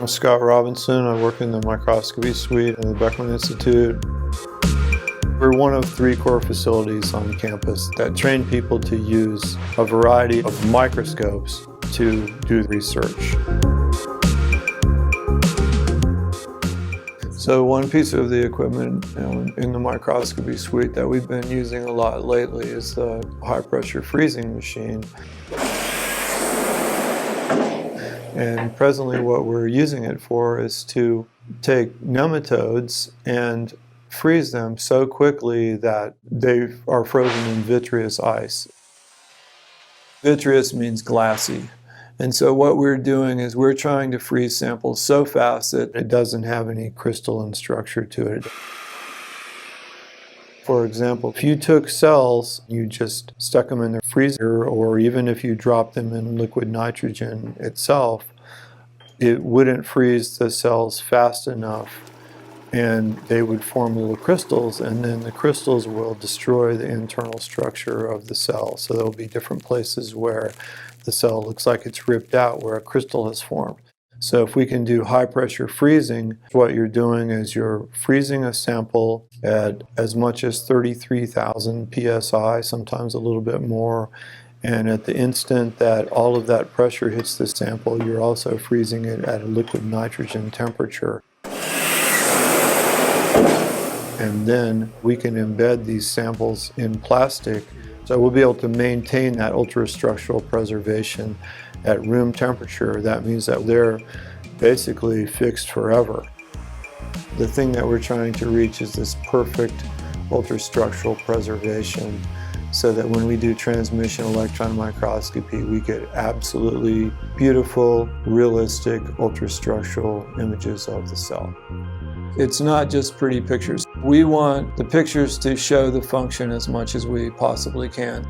I'm Scott Robinson. I work in the microscopy suite at the Beckman Institute. We're one of 3 core facilities on campus that train people to use a variety of microscopes to do research. So one piece of the equipment in the microscopy suite that we've been using a lot lately is the high-pressure freezing machine. And presently what we're using it for is to take nematodes and freeze them so quickly that they are frozen in vitreous ice. Vitreous means glassy. And so what we're doing is we're trying to freeze samples so fast that it doesn't have any crystalline structure to it. For example, if you took cells, you just stuck them in the freezer, or even if you dropped them in liquid nitrogen itself, it wouldn't freeze the cells fast enough, and they would form little crystals, and then the crystals will destroy the internal structure of the cell. So there'll be different places where the cell looks like it's ripped out, where a crystal has formed. So if we can do high pressure freezing, what you're doing is you're freezing a sample at as much as 33,000 psi, sometimes a little bit more. And at the instant that all of that pressure hits the sample, you're also freezing it at a liquid nitrogen temperature. And then we can embed these samples in plastic. So we'll be able to maintain that ultrastructural preservation at room temperature. That means that they're basically fixed forever. The thing that we're trying to reach is this perfect ultrastructural preservation, so that when we do transmission electron microscopy, we get absolutely beautiful, realistic ultrastructural images of the cell. It's not just pretty pictures. We want the pictures to show the function as much as we possibly can.